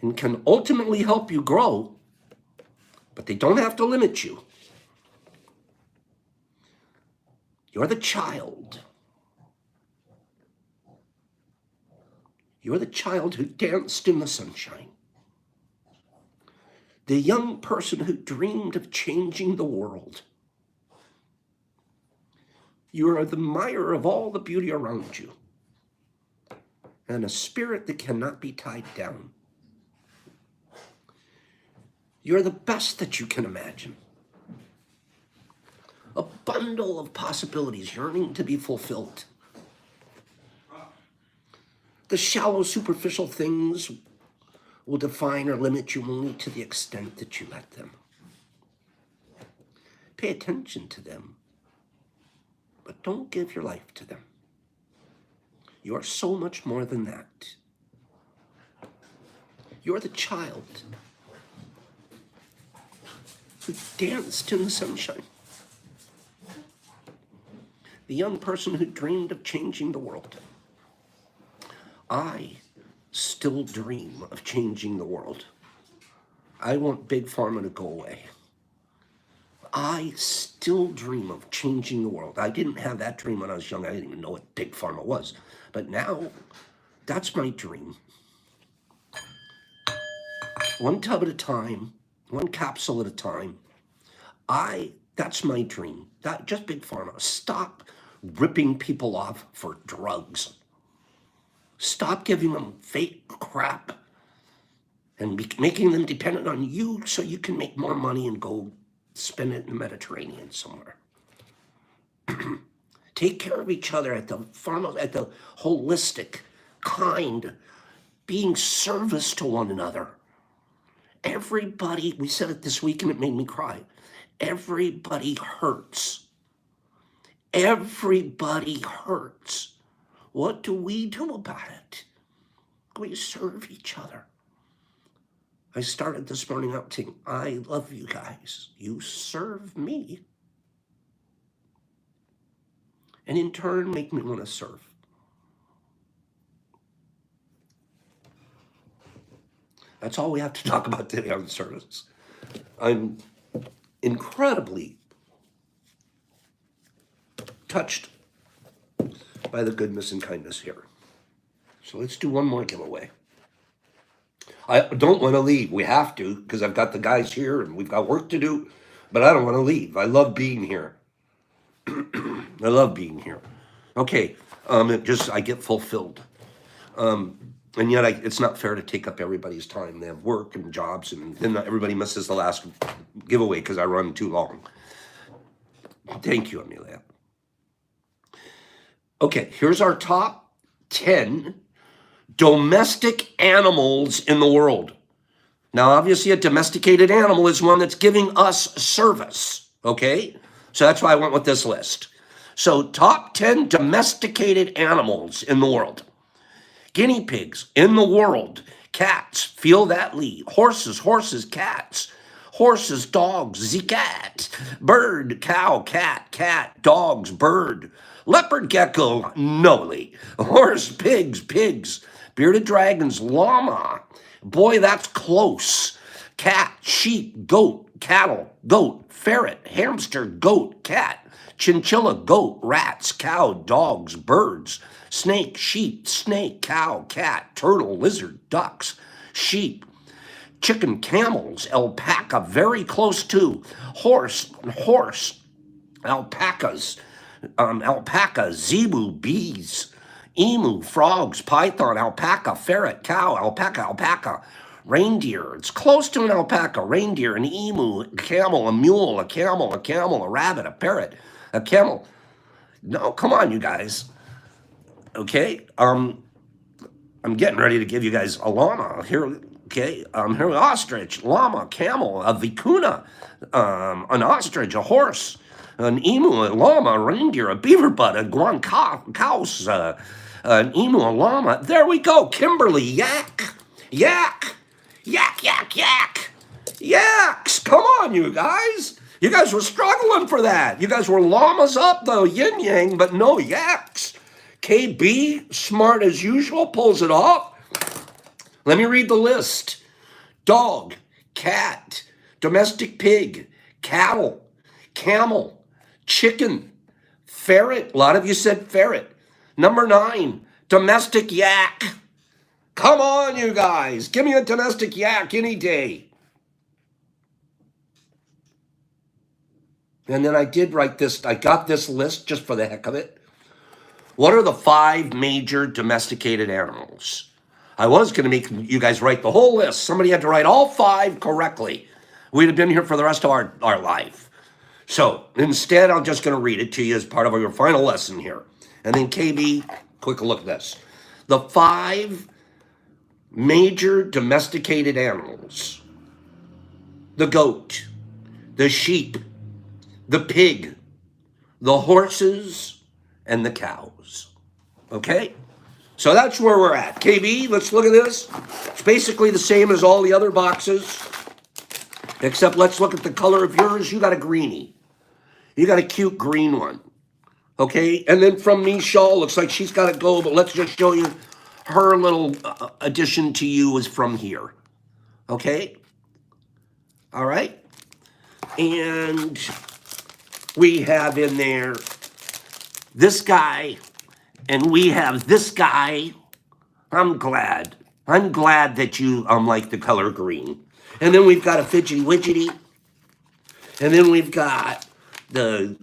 S1: and can ultimately help you grow, but they don't have to limit you. You're the child. You're the child who danced in the sunshine. The young person who dreamed of changing the world. You are the mire of all the beauty around you, and a spirit that cannot be tied down. You're the best that you can imagine. A bundle of possibilities yearning to be fulfilled. The shallow, superficial things will define or limit you only to the extent that you let them. Pay attention to them, but don't give your life to them. You are so much more than that. You're the child who danced in the sunshine. The young person who dreamed of changing the world. I still dream of changing the world. I want Big Pharma to go away. I still dream of changing the world. I didn't have that dream when I was young. I didn't even know what Big Pharma was. But now, that's my dream. One tub at a time, one capsule at a time. That's my dream. Just Big Pharma. Stop ripping people off for drugs. Stop giving them fake crap and making them dependent on you so you can make more money and go spend it in the Mediterranean somewhere. Take care of each other at the holistic, kind, being service to one another. Everybody, we said it this week and it made me cry. Everybody hurts. Everybody hurts. What do we do about it? We serve each other. I started this morning out saying, I love you guys. You serve me. And in turn, make me want to serve. That's all we have to talk about today on the service. I'm incredibly touched by the goodness and kindness here. So let's do one more giveaway. I don't want to leave. We have to, because I've got the guys here and we've got work to do, but I don't want to leave. I love being here. I love being here. Okay, I get fulfilled. And yet it's not fair to take up everybody's time. They have work and jobs, and then everybody misses the last giveaway because I run too long. Thank you, Amelia. Okay, here's our top 10 domestic animals in the world. Now, obviously, a domesticated animal is one that's giving us service, okay? So that's why I went with this list. So top 10 domesticated animals in the world. Guinea pigs in the world. Cats, feel that lead. Horses, cats. Horses, dogs, the cat. Bird, cow, cat, dogs, bird. Leopard, gecko, noli. Horse, pigs. Bearded dragons, llama. Boy, that's close. Cat, sheep, goat, cattle, goat, ferret, hamster, goat, cat. Chinchilla, goat, rats, cow, dogs, birds. Snake, sheep, snake, cow, cat, turtle, lizard, ducks, sheep, chicken, camels, alpaca, very close to, horse, alpacas, zebu, bees, emu, frogs, python, alpaca, ferret, cow, alpaca, reindeer, it's close to an alpaca, reindeer, an emu, a camel, a mule, a camel, a rabbit, a parrot, a camel. No, come on, you guys. Okay, I'm getting ready to give you guys a llama. Here, Okay, here ostrich, llama, camel, a vicuna, an ostrich, a horse, an emu, a llama, a reindeer, a beaver butt, a guanacos, an emu, a llama. There we go, Kimberly, yak, yak, yak, yak, yak, yaks. Come on, you guys. You guys were struggling for that. You guys were llamas up, though, yin yang, but no yaks. KB, smart as usual, pulls it off. Let me read the list. Dog, cat, domestic pig, cattle, camel, chicken, ferret. A lot of you said ferret. Number 9, domestic yak. Come on, you guys. Give me a domestic yak any day. And then I did write this. I got this list just for the heck of it. What are the 5 major domesticated animals? I was going to make you guys write the whole list. Somebody had to write all 5 correctly. We'd have been here for the rest of our life. So instead, I'm just going to read it to you as part of your final lesson here. And then KB, quick look at this. The 5 major domesticated animals. The goat, the sheep, the pig, the horses, and the cows. Okay? So that's where we're at. KB, let's look at this. It's basically the same as all the other boxes, except let's look at the color of yours. You got a greenie. You got a cute green one. Okay? And then from Michelle, looks like she's got to go, but let's just show you her little addition to you is from here. Okay? All right? And we have in there this guy, and we have this guy. I'm glad that you like the color green. And then we've got a fidgety widgety. And then we've got the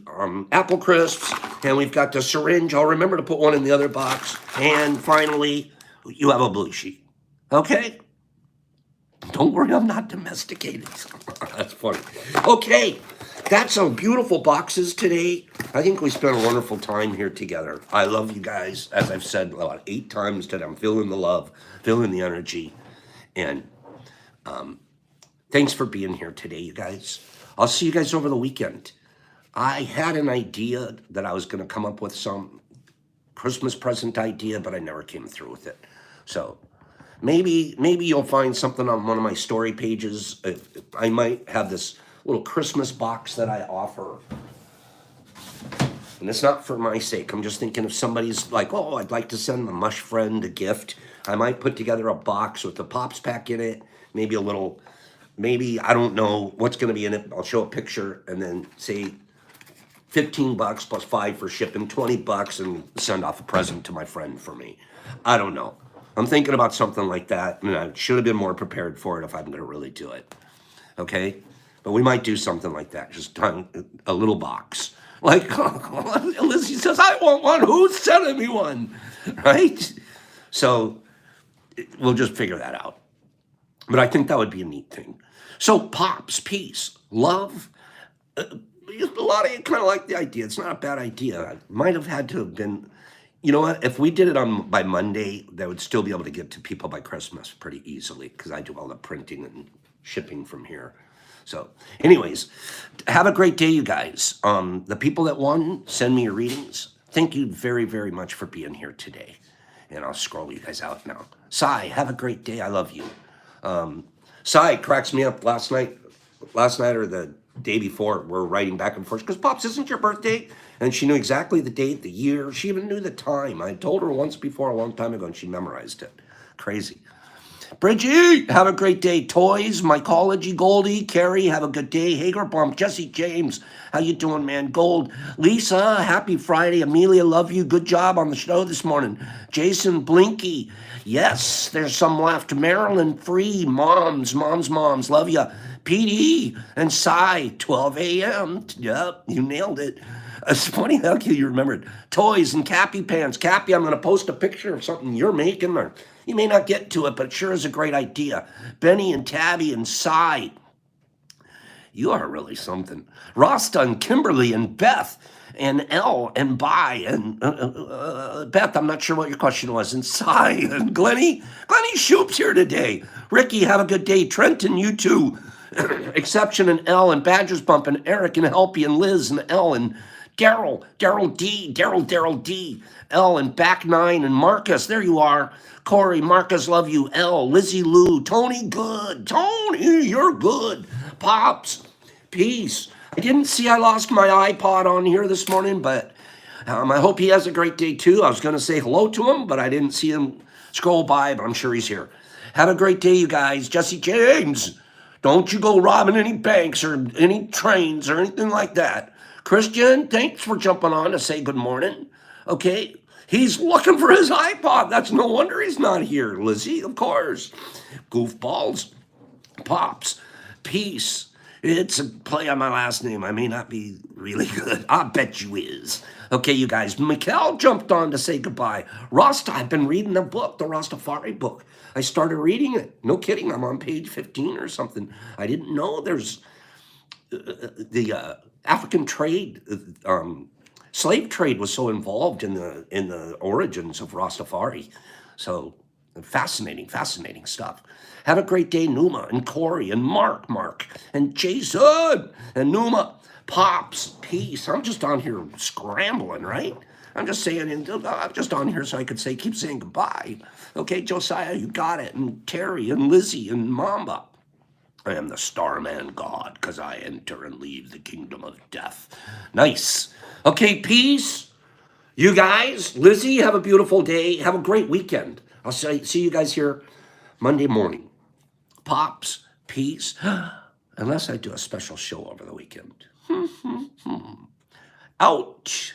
S1: apple crisps. And we've got the syringe. I'll remember to put one in the other box. And finally, you have a blue sheet. Okay? Don't worry, I'm not domesticated. That's funny. Okay. Got some beautiful boxes today. I think we spent a wonderful time here together. I love you guys. As I've said about 8 times today, I'm feeling the love, feeling the energy. And thanks for being here today, you guys. I'll see you guys over the weekend. I had an idea that I was going to come up with some Christmas present idea, but I never came through with it. So maybe you'll find something on one of my story pages. I might have this little Christmas box that I offer. And it's not for my sake. I'm just thinking if somebody's like, oh, I'd like to send a mush friend a gift, I might put together a box with the Pops pack in it, maybe a little, maybe, I don't know what's going to be in it. I'll show a picture and then say $15 plus 5 for shipping, $20, and send off a present to my friend for me. I don't know. I'm thinking about something like that, and I should have been more prepared for it if I'm going to really do it. Okay? But we might do something like that, just a little box. Like, Lizzie says, I want one. Who's sending me one? Right? So we'll just figure that out. But I think that would be a neat thing. So Pops, peace, love. A lot of you kind of like the idea. It's not a bad idea. I might have had to have been, you know what? If we did it by Monday, they would still be able to get to people by Christmas pretty easily because I do all the printing and shipping from here. So anyways, have a great day, you guys. The people that won, send me your readings. Thank you very, very much for being here today. And I'll scroll you guys out now. Sai, have a great day. I love you. Sai cracks me up last night or the day before. We're writing back and forth because Pops, isn't your birthday? And she knew exactly the date, the year. She even knew the time. I told her once before a long time ago and she memorized it. Crazy. Bridgie, have a great day. Toys, Mycology, Goldie, Carrie, have a good day. Hager Bump, Jesse James, how you doing, man? Gold, Lisa, happy Friday. Amelia, love you. Good job on the show this morning. Jason, Blinky, yes, there's some left. Marilyn, Free, Moms, love you. PD and Cy, 12 a.m. Yep, you nailed it. It's funny how you remembered. Toys and Cappy Pants. Cappy, I'm going to post a picture of something you're making, or you may not get to it, but it sure is a great idea. Benny and Tabby and Cy. You are really something. Rasta and Kimberly and Beth and L and Bye and Beth, I'm not sure what your question was, and Cy and Glenny Shoop's here today. Ricky, have a good day. Trenton, you too. Exception and L and Badgers Bump and Eric and Helpy and Liz and L and Daryl D, L and Back Nine and Marcus. There you are. Corey, Marcus, love you. L, Lizzie Lou, Tony, good. Tony, you're good. Pops, peace. I didn't see I lost my iPod on here this morning, but I hope he has a great day too. I was going to say hello to him, but I didn't see him scroll by, but I'm sure he's here. Have a great day, you guys. Jesse James, don't you go robbing any banks or any trains or anything like that. Christian, thanks for jumping on to say good morning. Okay, he's looking for his iPod. That's no wonder he's not here. Lizzie, of course. Goofballs, Pops, peace. It's a play on my last name. I may not be really good. I bet you is. Okay, you guys. Mikkel jumped on to say goodbye. Rasta, I've been reading the book, the Rastafari book. I started reading it. No kidding. I'm on page 15 or something. I didn't know there's the African trade, slave trade was so involved in the origins of Rastafari. So fascinating stuff. Have a great day, Numa and Corey and Mark and Jason and Numa. Pops, peace. I'm just on here scrambling, right? I'm just saying, I'm just on here so I could keep saying goodbye. Okay, Josiah, you got it. And Terry and Lizzie and Mamba. I am the Starman God, because I enter and leave the kingdom of death. Nice. Okay, peace. You guys, Lizzie, have a beautiful day. Have a great weekend. I'll see you guys here Monday morning. Pops, peace. Unless I do a special show over the weekend. Ouch.